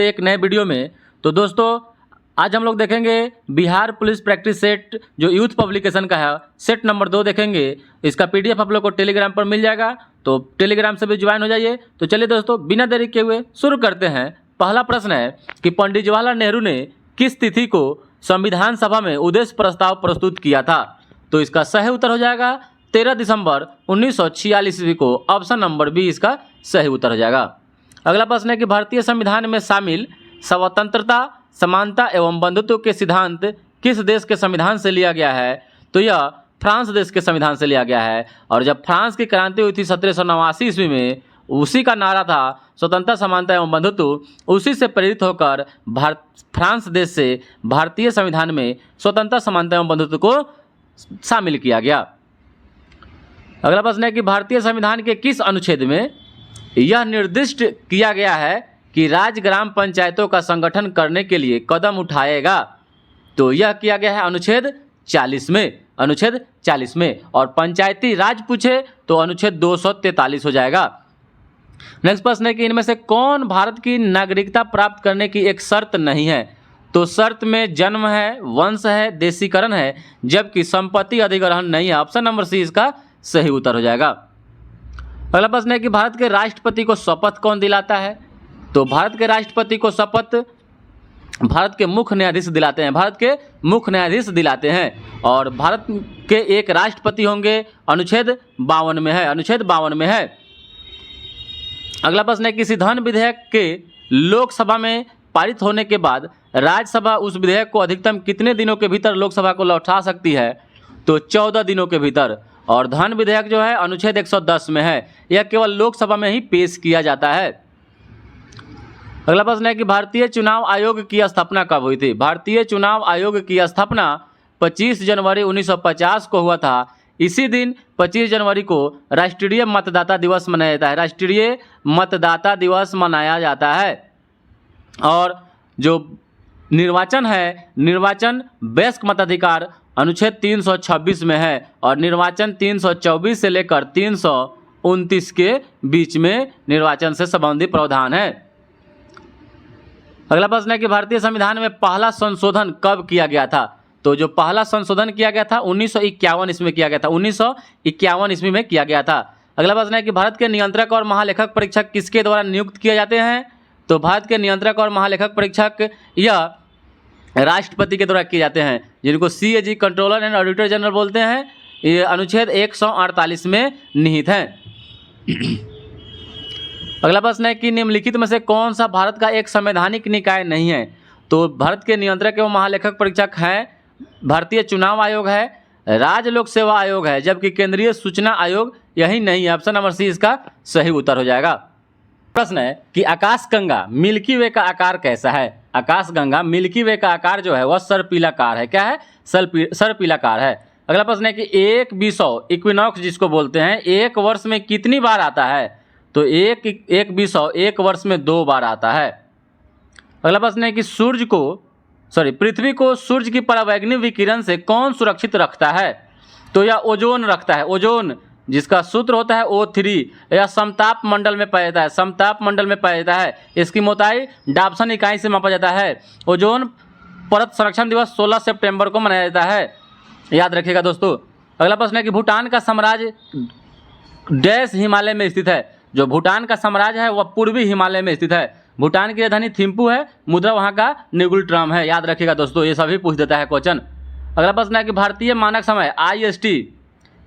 एक नए वीडियो में। तो दोस्तों आज हम लोग देखेंगे बिहार पुलिस प्रैक्टिस सेट जो यूथ पब्लिकेशन का है, सेट नंबर 2 देखेंगे। इसका पीडीएफ आप लोग को टेलीग्राम पर मिल जाएगा, तो टेलीग्राम से भी ज्वाइन हो जाइए। तो चलिए दोस्तों बिना देरी किए हुए शुरू करते हैं। पहला प्रश्न है कि पंडित जवाहरलाल नेहरू ने किस तिथि को संविधान सभा में उद्देश्य प्रस्ताव प्रस्तुत किया था? तो इसका सही उत्तर हो जाएगा 13 दिसंबर 1946 ईस्वी को। ऑप्शन नंबर बी इसका सही उत्तर हो जाएगा। अगला प्रश्न है कि भारतीय संविधान में शामिल स्वतंत्रता, समानता एवं बंधुत्व के सिद्धांत किस देश के संविधान से लिया गया है? तो यह फ्रांस देश के संविधान से लिया गया है। और जब फ्रांस की क्रांति हुई थी 1789 ईस्वी में, उसी का नारा था स्वतंत्रता, समानता एवं बंधुत्व। उसी से प्रेरित होकर फ्रांस देश से भारतीय संविधान में स्वतंत्रता, समानता एवं बंधुत्व को शामिल किया गया। अगला प्रश्न है कि भारतीय संविधान के किस अनुच्छेद में यह निर्दिष्ट किया गया है कि राज्य ग्राम पंचायतों का संगठन करने के लिए कदम उठाएगा? तो यह किया गया है अनुच्छेद 40 में, अनुच्छेद 40 में। और पंचायती राज पूछे तो अनुच्छेद 243 हो जाएगा। नेक्स्ट प्रश्न है कि इनमें से कौन भारत की नागरिकता प्राप्त करने की एक शर्त नहीं है? तो शर्त में जन्म है, वंश है, देशीकरण है, जबकि संपत्ति अधिग्रहण नहीं है। ऑप्शन नंबर सी इसका सही उत्तर हो जाएगा। अगला प्रश्न है कि भारत के राष्ट्रपति को शपथ कौन दिलाता है? तो भारत के राष्ट्रपति को शपथ भारत के मुख्य न्यायाधीश दिलाते हैं, भारत के मुख्य न्यायाधीश दिलाते हैं। और भारत के एक राष्ट्रपति होंगे, अनुच्छेद 52 में है, अनुच्छेद 52 में है। अगला प्रश्न है कि संविधान विधेयक के लोकसभा में पारित होने के बाद राज्यसभा उस विधेयक को अधिकतम कितने दिनों के भीतर लोकसभा को लौटा सकती है? तो 14 दिनों के भीतर। और धन विधेयक जो है अनुच्छेद 110 में है, यह केवल लोकसभा में ही पेश किया जाता है। अगला प्रश्न है कि भारतीय चुनाव आयोग की स्थापना कब हुई थी? भारतीय चुनाव आयोग की स्थापना 25 जनवरी 1950 को हुआ था। इसी दिन 25 जनवरी को राष्ट्रीय मतदाता दिवस मनाया जाता है, राष्ट्रीय मतदाता दिवस मनाया जाता है। और जो निर्वाचन है, निर्वाचन वयस्क मताधिकार अनुच्छेद 326 में है। और निर्वाचन 324 से लेकर 329 के बीच में निर्वाचन से संबंधित प्रावधान है। अगला प्रश्न है कि भारतीय संविधान में पहला संशोधन कब किया गया था? तो जो पहला संशोधन किया गया था 1951 ईस्वी में किया गया था, 1951 ईस्वी में किया गया था। अगला प्रश्न है कि भारत के नियंत्रक और महालेखक परीक्षक किसके द्वारा नियुक्त किए जाते हैं? तो भारत के नियंत्रक और महालेखक परीक्षक यह राष्ट्रपति के द्वारा किए जाते हैं, जिनको CAG controller and auditor general बोलते हैं। ये अनुच्छेद 148 में निहित हैं। अगला प्रश्न है कि निम्नलिखित में से कौन सा भारत का एक संवैधानिक निकाय नहीं है? तो भारत के नियंत्रक एवं महालेखक परीक्षक हैं, भारतीय चुनाव आयोग है, राज्य लोक सेवा आयोग है, जबकि केंद्रीय सूचना आयोग यही नहीं है। ऑप्शन नंबर सी इसका सही उत्तर हो जाएगा। प्रश्न है कि आकाशगंगा मिल्की वे का आकार कैसा है? आकाशगंगा मिल्की वे का आकार जो है वह सर्पिलाकार है। क्या है? सर्पिलाकार है। अगला प्रश्न है कि एक विषव इक्विनॉक्स जिसको बोलते हैं, एक वर्ष में कितनी बार आता है? तो एक विषव एक वर्ष में 2 बार आता है। अगला प्रश्न है कि पृथ्वी को सूर्य की परावैंगनी विकिरण से कौन सुरक्षित रखता है? तो यह ओजोन रखता है। ओजोन जिसका सूत्र होता है O3, यह समताप मंडल में पाया जाता है, समताप मंडल में पाया जाता है। इसकी मोटाई डाप्सन इकाई से मापा जाता है। ओजोन परत संरक्षण दिवस 16 सितंबर को मनाया जाता है, याद रखिएगा दोस्तों। अगला प्रश्न है कि भूटान का साम्राज्य डैश हिमालय में स्थित है? जो भूटान का साम्राज्य है वह पूर्वी हिमालय में स्थित है। भूटान की राजधानी थिम्पू है, मुद्रा वहाँ का निगुलट्राम है, याद रखिएगा दोस्तों, ये सभी पूछ देता है क्वेश्चन। अगला प्रश्न है कि भारतीय मानक समय IST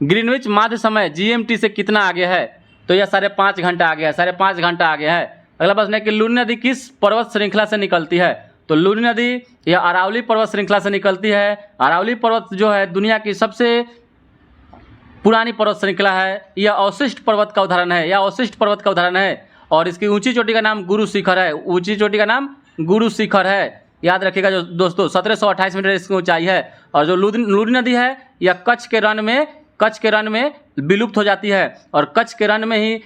ग्रीनविच माध्य समय GMT से कितना आगे है? तो यह 5.5 घंटा आगे है, 5.5 घंटा आगे है। अगला प्रश्न है कि लूनी नदी किस पर्वत श्रृंखला से निकलती है? तो लूनी नदी यह अरावली पर्वत श्रृंखला से निकलती है। अरावली पर्वत जो है दुनिया की सबसे पुरानी पर्वत श्रृंखला है। यह अवशिष्ट पर्वत का उदाहरण है, यह अवशिष्ट पर्वत का उदाहरण है। और इसकी ऊंची चोटी का नाम गुरु शिखर है, ऊंची चोटी का नाम गुरु शिखर है, याद रखिएगा जो दोस्तों। 1728 मीटर इसकी ऊंचाई है। और जो लूनी नदी है यह कच्छ के रण में विलुप्त हो जाती है। और कच्छ के रण में ही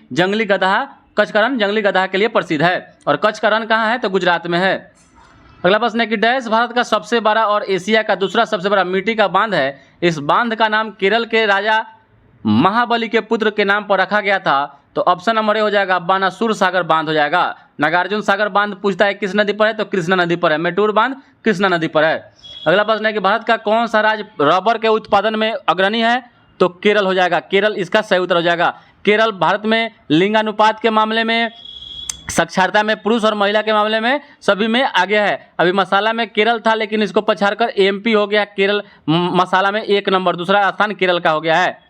कच्छ का रण जंगली गधा के लिए प्रसिद्ध है। और कच्छ का रण कहाँ है? तो गुजरात में है। अगला प्रश्न है कि डैश भारत का सबसे बड़ा और एशिया का दूसरा सबसे बड़ा मिट्टी का बांध है। इस बांध का नाम केरल के राजा महाबली के पुत्र के नाम पर रखा गया था। तो ऑप्शन नंबर ए हो जाएगा बानासुर सागर बांध हो जाएगा। नागार्जुन सागर बांध पूछता है किस नदी पर है, तो कृष्णा नदी पर है। मेटूर बांध कृष्णा नदी पर है। अगला प्रश्न है कि भारत का कौन सा राज्य रबर के उत्पादन में अग्रणी है, तो केरल हो जाएगा। केरल इसका सही उत्तर हो जाएगा। केरल भारत में लिंगानुपात के मामले में, साक्षरता में, पुरुष और महिला के मामले में सभी में आगे है। अभी मसाला में केरल था लेकिन इसको पछाड़कर एमपी हो गया। केरल मसाला में 1 नंबर, दूसरा स्थान केरल का हो गया है।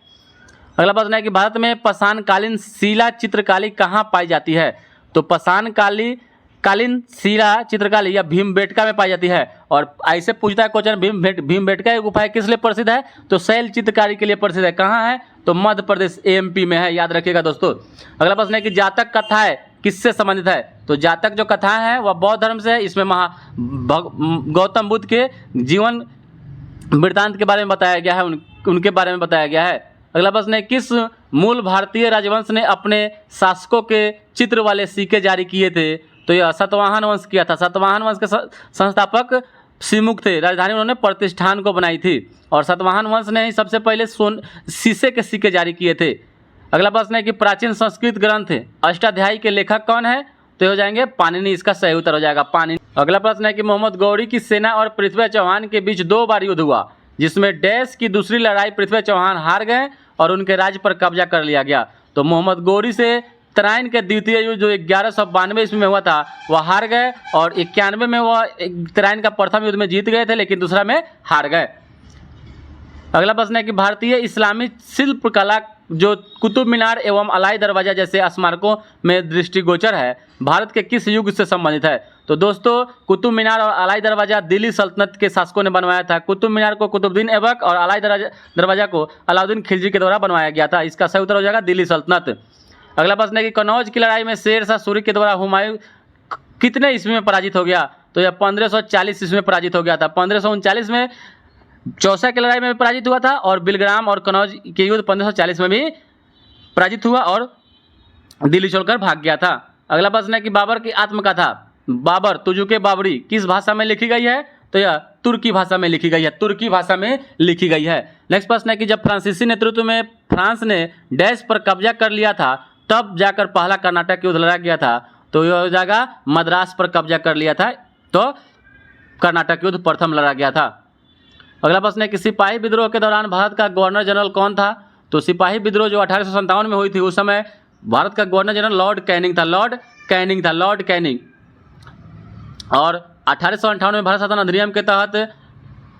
अगला प्रश्न है कि भारत में पाषाणकालीन शिला चित्रकारी कहाँ पाई जाती है, तो पाषाणकालीन शिला चित्रकारी या भीमबेटका में पाई जाती है। और ऐसे पूछता है क्वेश्चन, भीमबेटका की गुफा किस लिए प्रसिद्ध है, तो शैल चित्रकारी के लिए प्रसिद्ध है। कहाँ है, तो मध्य प्रदेश एमपी में है, याद रखिएगा दोस्तों। अगला प्रश्न है कि जातक कथाएं किससे संबंधित है, तो जातक जो कथाएं हैं वह बौद्ध धर्म से है। इसमें गौतम बुद्ध के जीवन वृत्तांत के बारे में बताया गया है, उनके बारे में बताया गया है। अगला प्रश्न है किस मूल भारतीय राजवंश ने अपने शासकों के चित्र वाले सिक्के जारी किए थे, तो यह सातवाहन वंश किया था। सातवाहन वंश के संस्थापक सिमुक थे। राजधानी उन्होंने प्रतिष्ठान को बनाई थी और सातवाहन वंश ने ही सबसे पहले शीशे के सिक्के जारी किए थे। अगला प्रश्न है कि प्राचीन संस्कृत ग्रंथ अष्टाध्यायी के लेखक कौन है, तो हो जाएंगे पाणिनि, इसका सही उत्तर हो जाएगा पाणिनि। अगला प्रश्न है कि मोहम्मद गौरी की सेना और पृथ्वी चौहान के बीच 2 बार युद्ध हुआ, जिसमें डैश की दूसरी लड़ाई पृथ्वी चौहान हार गए और उनके राज्य पर कब्जा कर लिया गया। तो मोहम्मद गौरी से तराइन के द्वितीय युद्ध जो 1192 ईस्वी में हुआ था वह हार गए, और 91 में वह तराइन का प्रथम युद्ध में जीत गए थे लेकिन दूसरा में हार गए। अगला प्रश्न है कि भारतीय इस्लामी शिल्पकला जो कुतुब मीनार एवं अलाई दरवाजा जैसे स्मारकों में दृष्टिगोचर है, भारत के किस युग से संबंधित है, तो दोस्तों कुतुब मीनार और अलाई दरवाजा दिल्ली सल्तनत के शासकों ने बनवाया था। कुतुब मीनार को कुतुबुद्दीन ऐबक और अलाई दरवाजा को अलाउद्दीन खिलजी के द्वारा बनवाया गया था। इसका सही उत्तर हो जाएगा दिल्ली सल्तनत। अगला प्रश्न है कि कन्नौज की लड़ाई में शेर शाह सूरी के द्वारा हुमायूं कितने ईस्वी में पराजित हो गया, तो यह 1540 ईस्वी में पराजित हो गया था। 1539 में चौसा की लड़ाई में भी पराजित हुआ था और बिलग्राम और कन्नौज के युद्ध 1540 में भी पराजित हुआ और दिल्ली छोड़कर भाग गया था। अगला प्रश्न है कि बाबर की आत्मकथा बाबर तुजुके बाबरी किस भाषा में लिखी गई है, तो यह तुर्की भाषा में लिखी गई है। तुर्की भाषा में लिखी गई है। नेक्स्ट प्रश्न है कि जब फ्रांसीसी नेतृत्व में फ्रांस ने डैश पर कब्जा कर लिया था तब जाकर पहला कर्नाटक युद्ध लड़ा गया था, तो यह हो जाएगा मद्रास पर कब्जा कर लिया था, तो कर्नाटक युद्ध प्रथम लड़ा गया था। अगला प्रश्न है कि सिपाही विद्रोह के दौरान भारत का गवर्नर जनरल कौन था, तो सिपाही विद्रोह जो 1857 में हुई थी उस समय भारत का गवर्नर जनरल लॉर्ड कैनिंग। और 1858 में भारत शासन अधिनियम के तहत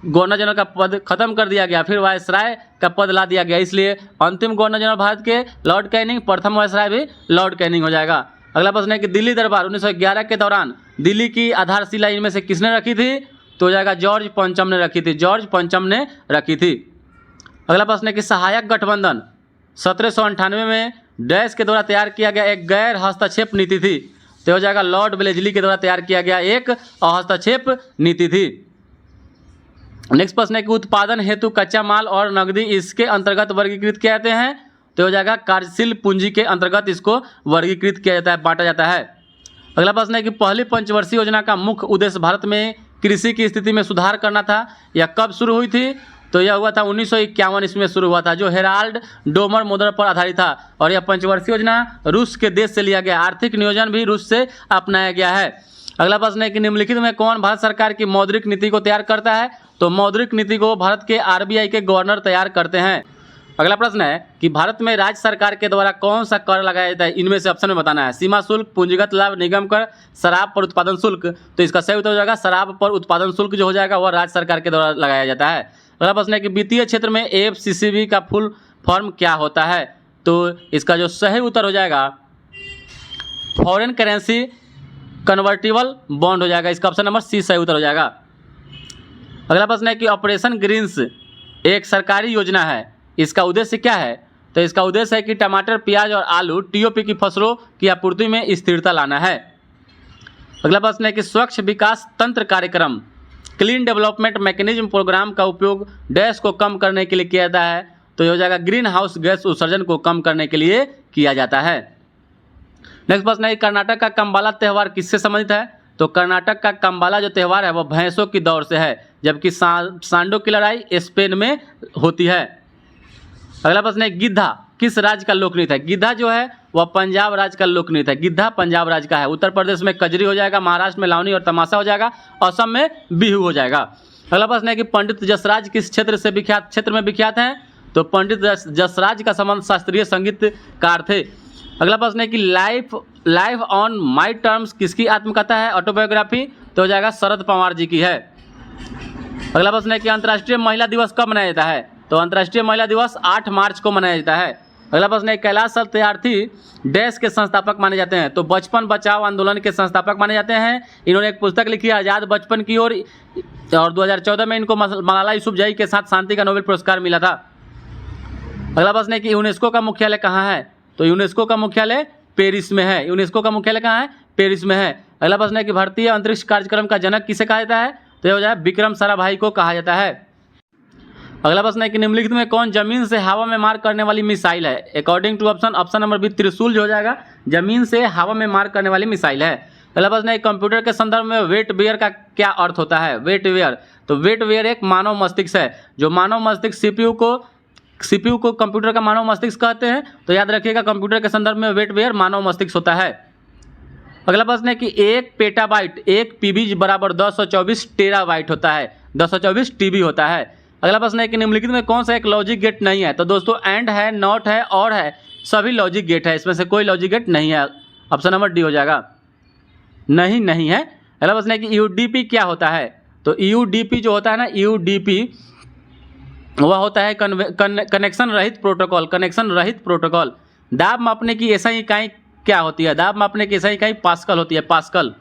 गवर्नर जनरल का पद खत्म कर दिया गया, फिर वायसराय का पद ला दिया गया, इसलिए अंतिम गवर्नर जनरल भारत के लॉर्ड कैनिंग, प्रथम वायसराय भी लॉर्ड कैनिंग हो जाएगा। अगला प्रश्न है कि दिल्ली दरबार 1911 के दौरान दिल्ली की आधारशिला इनमें से किसने रखी थी, तो हो जाएगा जॉर्ज पंचम ने रखी थी। अगला प्रश्न है कि सहायक गठबंधन 1798 में डैश के द्वारा तैयार किया गया एक गैर हस्तक्षेप नीति थी, तो हो जाएगा लॉर्ड ब्लेजली के द्वारा तैयार किया गया एक हस्तक्षेप नीति थी। नेक्स्ट प्रश्न है कि उत्पादन हेतु कच्चा माल और नकदी इसके अंतर्गत वर्गीकृत किया जाते हैं, तो हो जाएगा कार्यशील पूंजी के अंतर्गत इसको वर्गीकृत किया जाता है, बांटा जाता है। अगला प्रश्न है कि पहली पंचवर्षीय योजना का मुख्य उद्देश्य भारत में कृषि की स्थिति में सुधार करना था, यह कब शुरू हुई थी, तो यह हुआ था 1951 ईस्वी में शुरू हुआ था, जो हेराल्ड डोमर मुद्रा पर आधारित था। और यह पंचवर्षीय योजना रूस के देश से लिया गया, आर्थिक नियोजन भी रूस से अपनाया गया है। अगला प्रश्न है कि निम्नलिखित में कौन भारत सरकार की मौद्रिक नीति को तैयार करता है, तो मौद्रिक नीति को भारत के आरबीआई के गवर्नर तैयार करते हैं। अगला प्रश्न है कि भारत में राज्य सरकार के द्वारा कौन सा कर लगाया जाता है, इनमें से ऑप्शन में बताना है। सीमा शुल्क, पूंजीगत लाभ, निगम कर, शराब पर उत्पादन शुल्क, तो इसका सही उत्तर हो जाएगा शराब पर उत्पादन शुल्क जो हो जाएगा वह राज्य सरकार के द्वारा लगाया जाता है। अगला प्रश्न है कि वित्तीय क्षेत्र में एफसीसीबी का फुल फॉर्म क्या होता है, तो इसका जो सही उत्तर हो जाएगा फॉरेन करेंसी कन्वर्टिबल बॉन्ड हो जाएगा, इसका ऑप्शन नंबर सी सही उत्तर हो जाएगा। अगला प्रश्न है कि ऑपरेशन ग्रीन्स एक सरकारी योजना है, इसका उद्देश्य क्या है, तो इसका उद्देश्य है कि टमाटर, प्याज और आलू टीओपी की फसलों की आपूर्ति में स्थिरता लाना है। अगला प्रश्न है कि स्वच्छ विकास तंत्र कार्यक्रम क्लीन डेवलपमेंट मैकेनिज्म प्रोग्राम का उपयोग डैश को कम करने के लिए किया जाता है, तो यह हो जाएगा ग्रीन हाउस गैस उत्सर्जन को कम करने के लिए किया जाता है। नेक्स्ट प्रश्न है कर्नाटक का कंबाला त्यौहार किससे संबंधित है, तो कर्नाटक का कंबाला जो त्यौहार है वह भैंसों की दौड़ से है, जबकि सांडो की लड़ाई स्पेन में होती है। अगला प्रश्न है गिद्धा किस राज्य का लोकनृत्य है, गिद्धा जो है वह पंजाब राज्य का लोक नृत्य है। गिद्धा पंजाब राज्य का है। उत्तर प्रदेश में कजरी हो जाएगा, महाराष्ट्र में लावनी और तमाशा हो जाएगा, असम में बिहू हो जाएगा। अगला प्रश्न है कि पंडित जसराज किस क्षेत्र में विख्यात हैं? तो पंडित जसराज का संबंध शास्त्रीय संगीतकार थे। अगला प्रश्न है कि लाइफ ऑन माई टर्म्स किसकी आत्मकथा है, ऑटोबायोग्राफी? तो हो जाएगा शरद पवार जी की है। अगला प्रश्न है कि अंतर्राष्ट्रीय महिला दिवस कब मनाया जाता है? तो अंतर्राष्ट्रीय महिला दिवस 8 मार्च को मनाया जाता है। अगला प्रश्न है कैलाश सत्यार्थी डैश के संस्थापक माने जाते हैं? तो बचपन बचाओ आंदोलन के संस्थापक माने जाते हैं। इन्होंने एक पुस्तक लिखी है आज़ाद बचपन की ओर, और 2014 में इनको मलाला यूसुफजई के साथ शांति का नोबेल पुरस्कार मिला था। अगला प्रश्न है कि यूनेस्को का मुख्यालय कहाँ है? तो यूनेस्को का मुख्यालय पेरिस में है। यूनेस्को का मुख्यालय कहाँ है? पेरिस में है। अगला प्रश्न है कि भारतीय अंतरिक्ष कार्यक्रम का जनक किसे कहा जाता है? तो यह हो जाए विक्रम साराभाई को कहा जाता है। अगला प्रश्न है कि निम्नलिखित में कौन जमीन से हवा में मार करने वाली मिसाइल है? According to option number B Trishul जो हो जाएगा जमीन से हवा में मार करने वाली मिसाइल है। अगला प्रश्न है कंप्यूटर के संदर्भ में वेट वेयर का क्या अर्थ होता है? वेट वेयर, तो वेट वेयर एक मानव मस्तिष्क है। जो मानव मस्तिष्क सीपीयू को कंप्यूटर का मानव मस्तिष्क कहते हैं। तो याद रखिएगा कंप्यूटर के संदर्भ में वेट वेयर मानव मस्तिष्क होता है। अगला प्रश्न है कि 1 पेटाबाइट 1 पीबी बराबर 224 टेराबाइट होता है, 224 टीबी होता है। अगला प्रश्न है कि निम्नलिखित में कौन सा एक लॉजिक गेट नहीं है? तो दोस्तों एंड है, नॉट है, और है, सभी लॉजिक गेट है। इसमें से कोई लॉजिक गेट नहीं है। ऑप्शन नंबर डी हो जाएगा, नहीं है। अगला प्रश्न है कि यूडीपी क्या होता है? तो यूडीपी जो होता है ना, यूडीपी वह होता है कनेक्शन रहित प्रोटोकॉल। दाब मापने की ऐसा इकाई क्या होती है? दाब मापने की ऐसा इकाई पास्कल होती है, पास्कल।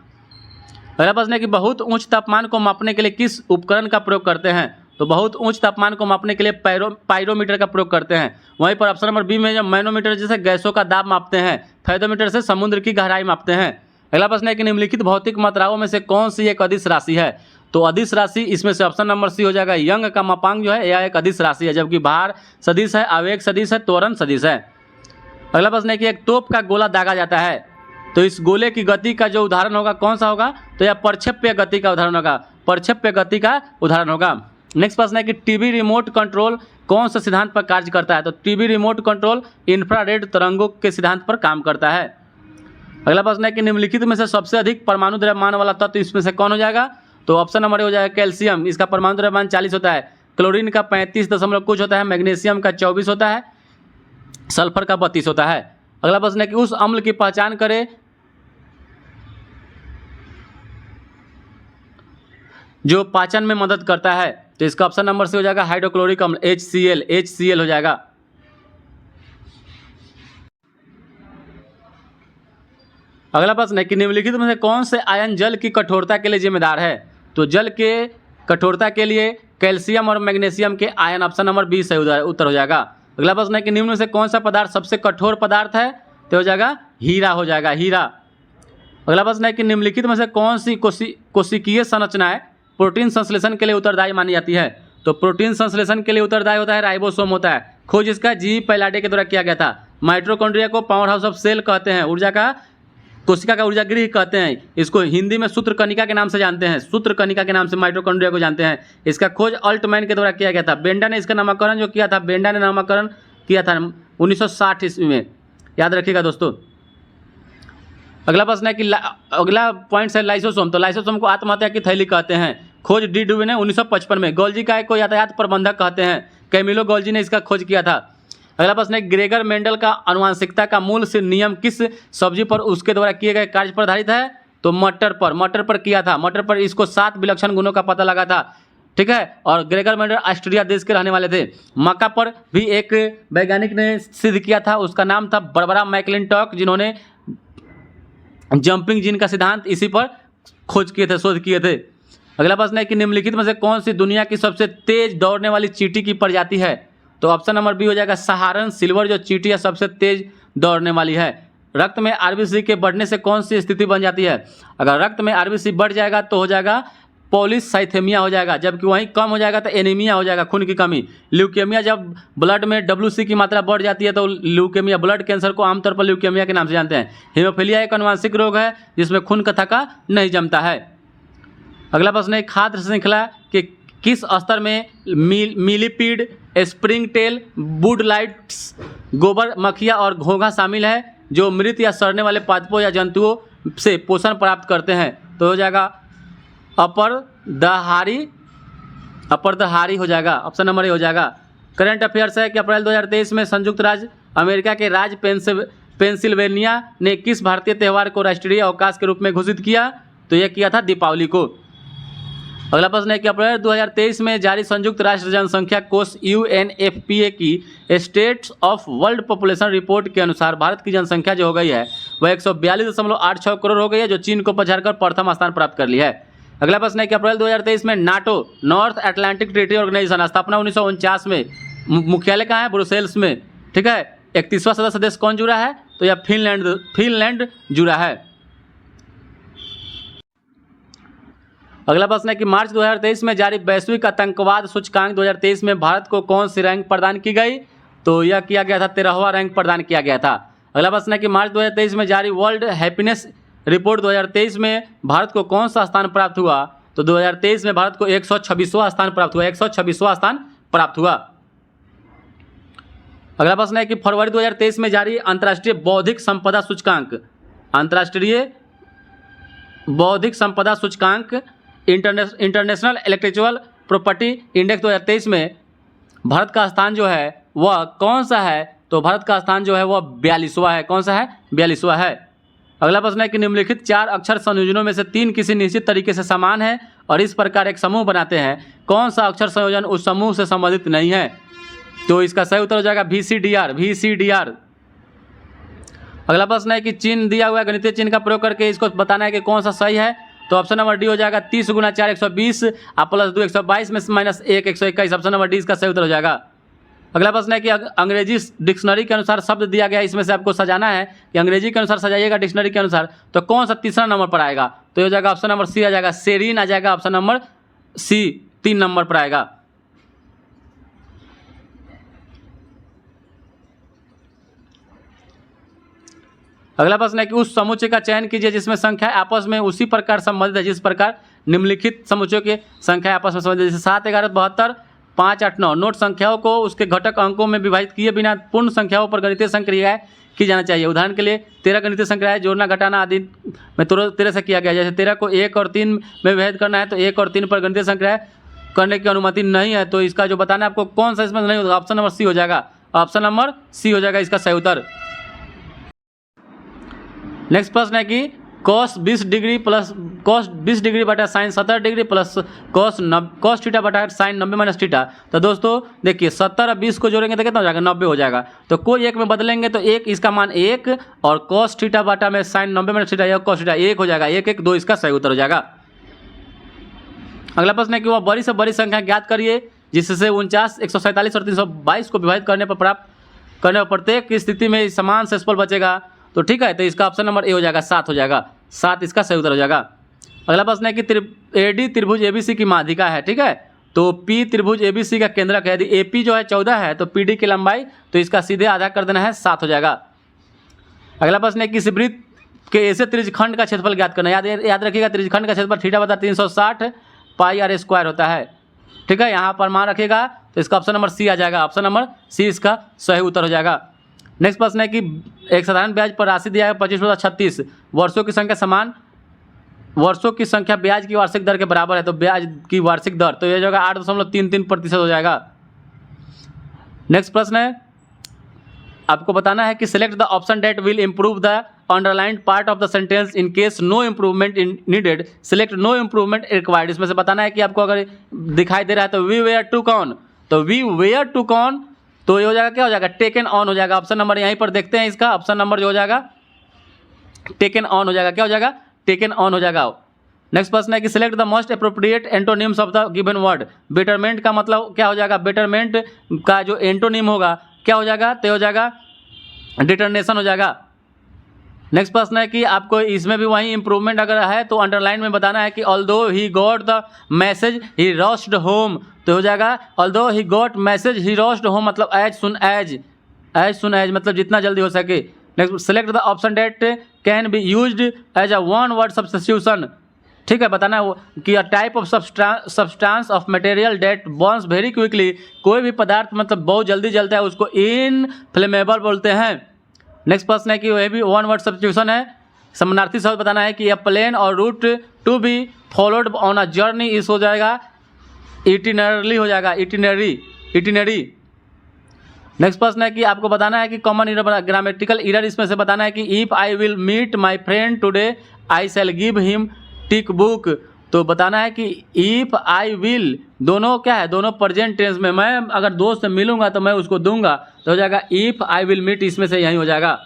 अगला प्रश्न है कि बहुत उच्च तापमान को मापने के लिए किस उपकरण का प्रयोग करते हैं? तो बहुत उच्च तापमान को मापने के लिए पायरोमीटर का प्रयोग करते हैं। वहीं पर ऑप्शन नंबर बी में जब मैनोमीटर जैसे गैसों का दाब मापते हैं, फेदोमीटर से समुद्र की गहराई मापते हैं। अगला प्रश्न है कि निम्नलिखित भौतिक मात्राओं में से कौन सी एक अदिश राशि है? तो अदिश राशि इसमें से ऑप्शन नंबर सी हो जाएगा यंग का मापांक जो है यह एक अदिश राशि है, जबकि भार सदिश है, आवेग सदिश है, त्वरण सदिश है। अगला प्रश्न है कि एक तोप का गोला दागा जाता है, तो इस गोले की गति का जो उदाहरण होगा कौन सा होगा? तो यह प्रक्षेप्य गति का उदाहरण होगा, प्रक्षेप्य गति का उदाहरण होगा। नेक्स्ट प्रश्न है कि टीवी रिमोट कंट्रोल कौन से सिद्धांत पर कार्य करता है? तो टीवी रिमोट कंट्रोल इंफ्रारेड तरंगों के सिद्धांत पर काम करता है। अगला प्रश्न है कि निम्नलिखित में से सबसे अधिक परमाणु द्रव्यमान वाला तत्व इसमें से कौन हो जाएगा? तो ऑप्शन नंबर हो जाएगा कैल्शियम, इसका परमाणु द्रव्यमान 40 होता है। क्लोरीन का 35 दशमलव कुछ होता है, मैग्नीशियम का 24 होता है, सल्फर का 32 होता है। अगला प्रश्न है कि उस अम्ल की पहचान करें जो पाचन में मदद करता है। तो इसका ऑप्शन नंबर से हो जाएगा हाइड्रोक्लोरिक अम्ल, HCl हो जाएगा। अगला प्रश्न है कि निम्नलिखित में से कौन से आयन जल की कठोरता के लिए जिम्मेदार है? तो जल के कठोरता के लिए कैल्शियम और मैग्नीशियम के आयन, ऑप्शन नंबर बी सही उत्तर हो जाएगा। अगला प्रश्न है कि निम्न में से कौन सा पदार्थ सबसे कठोर पदार्थ है? तो हो जाएगा हीरा हो जाएगा, हीरा। अगला प्रश्न है कि निम्नलिखित में से कौन सी कोशिकीय संरचनाएं प्रोटीन संश्लेषण के लिए उत्तरदायी मानी जाती है? तो प्रोटीन संश्लेषण के लिए उत्तरदायी होता है राइबोसोम होता है। खोज इसका जी पैलाडे के द्वारा किया गया था। माइटोकॉन्ड्रिया को पावर हाउस ऑफ सेल कहते हैं, ऊर्जा का कोशिका का ऊर्जा गृह कहते हैं। इसको हिंदी में सूत्रकणिका के नाम से जानते हैं, सूत्रकणिका के नाम से माइटोकॉन्ड्रिया को जानते हैं। इसका खोज अल्टमैन के द्वारा किया गया था। बेंडा ने इसका नामकरण जो किया था, बेंडा ने नामकरण किया था 1960 ईस्वी में, याद रखिएगा दोस्तों। अगला प्रश्न है कि अगला पॉइंट है लाइसोसोम। तो लाइसोसोम को आत्महत्या की थैली कहते हैं। खोज डी डुवे ने 1955 में। गोल्जी का को यातायात प्रबंधक कहते हैं, कैमिलो गोल्जी ने इसका खोज किया था। अगला प्रश्न है ग्रेगर मेंडल का आनुवंशिकता का मूल नियम किस सब्जी पर उसके द्वारा किए गए कार्य पर आधारित है? तो मटर पर किया था। मटर पर इसको 7 विलक्षण गुणों का पता लगा था, ठीक है। और ग्रेगर मेंडल ऑस्ट्रिया देश के रहने वाले थे। मक्का पर भी एक वैज्ञानिक ने सिद्ध किया था, उसका नाम था बारबरा मैकलिंटॉक, जिन्होंने जंपिंग जीन का सिद्धांत इसी पर खोज किए थे, शोध किए थे। अगला प्रश्न है कि निम्नलिखित में से कौन सी दुनिया की सबसे तेज दौड़ने वाली चींटी की प्रजाति है? तो ऑप्शन नंबर बी हो जाएगा सहारन सिल्वर, जो चींटी है सबसे तेज दौड़ने वाली है। रक्त में आरबीसी के बढ़ने से कौन सी स्थिति बन जाती है? अगर रक्त में आरबीसी बढ़ जाएगा तो हो जाएगा पॉलीसाइथेमिया हो जाएगा, जबकि वहीं कम हो जाएगा तो एनीमिया हो जाएगा, खून की कमी। ल्यूकेमिया, जब ब्लड में WC की मात्रा बढ़ जाती है तो ल्यूकेमिया, ब्लड कैंसर को आमतौर पर ल्यूकेमिया के नाम से जानते हैं। हीमोफीलिया एक आनुवंशिक रोग है जिसमें खून का थक्का नहीं जमता है। अगला प्रश्न है खाद्य श्रृंखला के किस स्तर में मिलीपीड, स्प्रिंग टेल, वुडलाइट्स, गोबर मक्खिया और घोंघा शामिल है? जो मृत या सड़ने वाले पादपों या जंतुओं से पोषण प्राप्त करते हैं। तो हो जाएगा अपरदहारी हो जाएगा, ऑप्शन नंबर ए हो जाएगा। करंट अफेयर्स है कि अप्रैल 2023 में संयुक्त राज्य अमेरिका के राज्य पेंसिल्वेनिया ने किस भारतीय त्यौहार को राष्ट्रीय अवकाश के रूप में घोषित किया? तो यह किया था दीपावली को। अगला प्रश्न है कि अप्रैल 2023 में जारी संयुक्त राष्ट्र जनसंख्या कोष UNFPA की states of world population report के अनुसार भारत की जनसंख्या जो हो गई है वह 142.86 करोड़ हो गई है, जो चीन को पछाड़कर प्रथम स्थान प्राप्त कर लिया है। अगला प्रश्न है कि अप्रैल 2023 में NATO North Atlantic Treaty Organization स्थापना 1949 में मुख्यालय कहाँ है? ब्रुसेल्स में। ठीक है, 31वां सदस्य देश कौन जुड़ा है? तो यह फिनलैंड जुड़ा है। अगला प्रश्न है कि मार्च 2023 में जारी वैश्विक आतंकवाद सूचकांक 2023 में भारत को कौन सी रैंक प्रदान की गई? तो यह किया गया था 13वां रैंक प्रदान किया गया था। अगला प्रश्न है कि मार्च 2023 में जारी वर्ल्ड हैप्पीनेस रिपोर्ट 2023 में भारत को कौन सा स्थान प्राप्त हुआ? तो 2023 में भारत को 126वां स्थान प्राप्त हुआ, 126वां स्थान प्राप्त हुआ। अगला प्रश्न है कि फरवरी 2023 में जारी अंतर्राष्ट्रीय बौद्धिक संपदा सूचकांक, अंतर्राष्ट्रीय बौद्धिक संपदा सूचकांक इंटरनेशनल इंटेलेक्चुअल प्रॉपर्टी इंडेक्स 2023 में भारत का स्थान जो है वह कौन सा है? तो भारत का स्थान जो है वह 42वां है। कौन सा है? 42वां है। अगला प्रश्न है कि निम्नलिखित 4 अक्षर संयोजनों में से 3 किसी निश्चित तरीके से समान है और इस प्रकार एक समूह बनाते हैं। कौन सा अक्षर संयोजन उस समूह से संबंधित नहीं है? तो इसका सही उत्तर हो जाएगा VCDR। अगला प्रश्न है कि चिन्ह दिया हुआ है, गणितीय चिन्ह का प्रयोग करके इसको बताना है कि कौन सा सही है। तो ऑप्शन नंबर डी हो जाएगा 30 × 4 120 प्लस 2 122 में -1 121। ऑप्शन नंबर डी इसका सही उत्तर हो जाएगा। अगला प्रश्न है कि अंग्रेजी डिक्शनरी के अनुसार शब्द दिया गया है, इसमें से आपको सजाना है कि अंग्रेजी के अनुसार सजाइएगा डिक्शनरी के अनुसार, तो कौन सा तीसरा नंबर पर आएगा? तो हो जाएगा ऑप्शन नंबर सी आ जाएगा, सेरीन आ जाएगा। ऑप्शन नंबर सी 3 नंबर पर आएगा। अगला प्रश्न है कि उस समुच्चय का चयन कीजिए जिसमें संख्या आपस में उसी प्रकार संबंधित है जिस प्रकार निम्नलिखित समुच्चयों की संख्या आपस में संबंधित, जैसे 7 11 72 5 8 9। नोट संख्याओं को उसके घटक अंकों में विभाजित किए बिना पूर्ण संख्याओं पर गणितीय संक्रियाएं की जाना चाहिए। उदाहरण के लिए 13 गणितीय संक्रियाएं जोड़ना घटाना आदि में 13 से किया गया। जैसे 13 को 1 और 3 में विभाजित करना है तो 1 और 3 पर गणितीय संक्रियाएं करने की अनुमति नहीं है। तो इसका जो बताना है आपको कौन सा इसमें नहीं होगा, ऑप्शन नंबर सी हो जाएगा। ऑप्शन नंबर सी हो जाएगा इसका सही उत्तर। नेक्स्ट प्रश्न है कि cos 20 डिग्री बटा sine 70 degree plus cos theta बटा साइन 90 माइनस थीटा। तो दोस्तों देखिए 70 और 20 को जोड़ेंगे तो कितना हो जाएगा? 90 हो जाएगा। तो कोई एक में बदलेंगे तो एक इसका मान 1 और cos थीटा बटा में साइन 90 माइनस थीटा या cos थीटा 1 हो जाएगा। 1 1 2 इसका सही उत्तर हो जाएगा। अगला प्रश्न है कि वह बड़ी से बड़ी संख्या ज्ञात करिए जिससे 49 147 और 322 को विभाजित करने पर प्रत्येक स्थिति में समान शेषफल बचेगा। तो ठीक है, तो इसका ऑप्शन नंबर ए हो जाएगा, 7 हो जाएगा। 7 इसका सही उत्तर हो जाएगा। अगला प्रश्न है कि AD त्रिभुज ABC की माध्यिका है। ठीक है, तो P त्रिभुज ABC का केंद्रक है। यदि AP जो है 14 है तो PD की लंबाई तो इसका सीधे आधा कर देना है, 7 हो जाएगा। अगला प्रश्न है कि किसी वृत्त के ऐसे त्रिज्यखंड का क्षेत्रफल ज्ञात करना। याद रखिएगा त्रिज्यखंड का क्षेत्रफल थीटा बटा 360 पाई r स्क्वायर होता है। ठीक है, यहाँ पर मान रखिएगा तो इसका ऑप्शन नंबर सी आ जाएगा। ऑप्शन नंबर सी इसका सही उत्तर हो जाएगा। नेक्स्ट प्रश्न है कि एक साधारण ब्याज पर राशि दिया है 25/36 वर्षों की संख्या ब्याज की वार्षिक दर के बराबर है। तो ब्याज की वार्षिक दर तो यह जाएगा 8.33% हो जाएगा। नेक्स्ट प्रश्न है आपको बताना है कि select the option that will improve the underlined part of the sentence in case no improvement needed select no improvement required. इसमें से बताना है कि आपको अगर दिखाई दे रहा है तो वी वेयर टू कॉन, तो वी वेयर टू कॉन तो ये हो जाएगा क्या हो जाएगा? टेकन ऑन हो जाएगा। ऑप्शन नंबर यहीं पर देखते हैं, इसका ऑप्शन नंबर जो हो जाएगा टेकन ऑन हो जाएगा। क्या हो जाएगा? टेकन ऑन हो जाएगा। नेक्स्ट प्रश्न है कि select the most appropriate antonyms of the given word. Betterment का मतलब क्या हो जाएगा? बेटरमेंट का जो एंटोनिम होगा क्या हो जाएगा? तो हो जाएगा डिटर्नेशन हो जाएगा। नेक्स्ट प्रश्न है कि आपको इसमें भी वही इंप्रूवमेंट अगर है तो अंडरलाइन में बताना है कि although he got the message he rushed home. तो हो जाएगा although he got message he rushed home मतलब एज सुन एज मतलब जितना जल्दी हो सके। Next select the option that can be used as a one word substitution. ठीक है, बताना है कि a type of substance of material that burns very quickly. कोई भी पदार्थ मतलब बहुत जल्दी जलता है उसको इनफ्लेमेबल बोलते हैं। नेक्स्ट प्रश्न है कि वह भी वन वर्ड सब्स्टिट्यूशन है, समानार्थी शब्द बताना है कि a plan or route to be followed on a journey इस हो जाएगा इटिनरली हो जाएगा इटिनरी। नेक्स्ट प्रश्न है कि आपको बताना है कि कॉमन इरर ग्रामेटिकल इरर इसमें से बताना है कि if I will meet my friend today I shall give him tick book. तो बताना है कि इफ़ आई विल दोनों क्या है, दोनों प्रेजेंट टेंस में, मैं अगर दोस्त से मिलूंगा तो मैं उसको दूंगा, तो हो जाएगा इफ़ आई विल मीट, इसमें से यही हो जाएगा।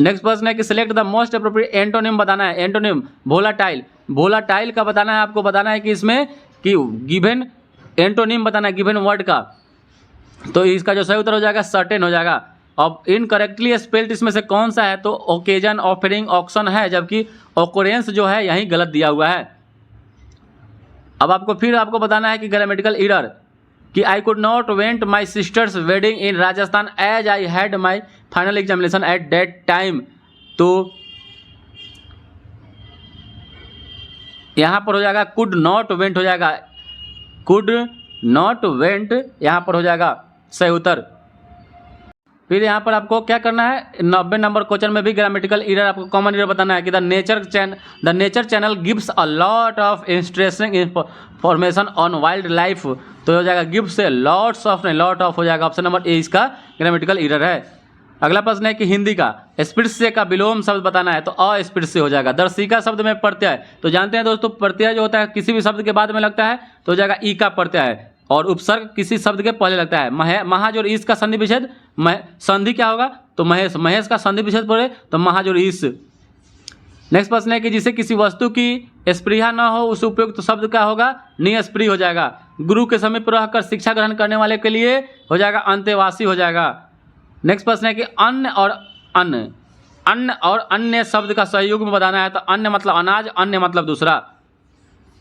नेक्स्ट प्रश्न है कि select the most appropriate antonym बताना है। एंटोनिम वोलाटाइल का बताना है, आपको बताना है कि इसमें कि गिवन एंटोनिम बताना है गिवन वर्ड का, तो इसका जो सही उत्तर हो जाएगा सर्टेन हो जाएगा। अब इनकरेक्टली स्पेल्ड इसमें से कौन सा है, तो ओकेजन, ऑफरिंग, ऑक्शन है, जबकि ऑकरेंस जो है यहीं गलत दिया हुआ है। अब आपको बताना है कि ग्रामेटिकल एरर कि I could not went my sister's wedding in Rajasthan as I had my final examination at that time. तो यहाँ पर हो जाएगा कुड नॉट वेंट हो जाएगा, कुड नॉट वेंट यहाँ पर हो जाएगा सही उत्तर। फिर यहाँ पर आपको क्या करना है, 90 नंबर क्वेश्चन में भी ग्रामेटिकल एरर आपको कॉमन एरर बताना है कि the nature channel gives a lot of interesting information on wild life. तो हो जाएगा गिव्स से लॉट्स ऑफ नहीं लॉट ऑफ हो जाएगा, ऑप्शन नंबर ए इसका ग्रामेटिकल एरर है। अगला प्रश्न है कि हिंदी का स्पृश्य का विलोम शब्द बताना है, तो अस्पृश्य हो जाएगा। दर्शिका शब्द में प्रत्यय, तो जानते हैं दोस्तों प्रत्यय जो होता है किसी भी शब्द के बाद में लगता है तो हो जाएगा ई का प्रत्यय है, और उपसर्ग किसी शब्द के पहले लगता है। महाज और ईस का संधि विच्छेद, संधि क्या होगा, तो महेश का संधि विच्छेद पड़े तो महाज और ईस। नेक्स्ट प्रश्न है कि जिसे किसी वस्तु की स्पृहा न हो उस उपयुक्त शब्द क्या होगा, निस्पृह हो जाएगा। गुरु के समीप रहकर शिक्षा ग्रहण करने वाले के लिए हो जाएगा अंतेवासी हो जाएगा। नेक्स्ट प्रश्न है कि अन्न और अन्य शब्द का सहयोग में बताना है, तो अन्न मतलब अनाज, अन्य मतलब दूसरा।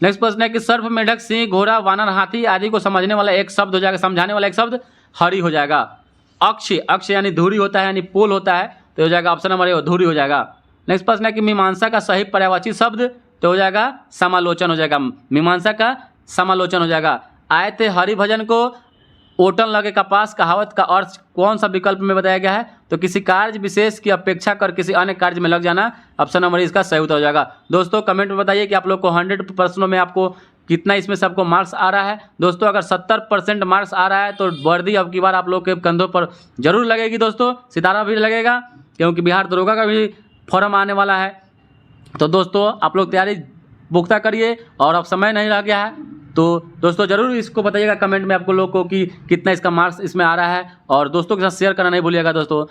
नेक्स्ट प्रश्न है कि सर्प, मेढक, सिंह, घोड़ा, वानर, हाथी आदि को समझने वाला एक शब्द हो जाएगा, समझाने वाला एक शब्द हरि हो जाएगा। अक्ष यानी धुरी होता है, यानी पोल होता है, तो हो जाएगा ऑप्शन नंबर ए धुरी हो जाएगा। नेक्स्ट प्रश्न है कि मीमांसा का सही पर्यायवाची शब्द, तो हो जाएगा समालोचन हो जाएगा, मीमांसा का समालोचन हो जाएगा। आए थे हरि भजन को ओटन लगे कपास कहावत का अर्थ कौन सा विकल्प में बताया गया है, तो किसी कार्य विशेष की अपेक्षा कर किसी अन्य कार्य में लग जाना, ऑप्शन नंबर इसका सही उत्तर हो जाएगा। दोस्तों कमेंट में बताइए कि आप लोग को 100 प्रश्नों में आपको कितना इसमें से आपको मार्क्स आ रहा है। दोस्तों अगर 70% मार्क्स आ रहा है तो वर्दी अब की बार आप लोग के कंधों पर जरूर लगेगी दोस्तों, सितारा भी लगेगा, क्योंकि बिहार दरोगा का भी फॉर्म आने वाला है। तो दोस्तों आप लोग तैयारी पुख्ता करिए, और अब समय नहीं रह गया है, तो दोस्तों ज़रूर इसको बताइएगा कमेंट में आपको लोग को कि कितना इसका मार्क्स इसमें आ रहा है, और दोस्तों के साथ शेयर करना नहीं भूलिएगा दोस्तों।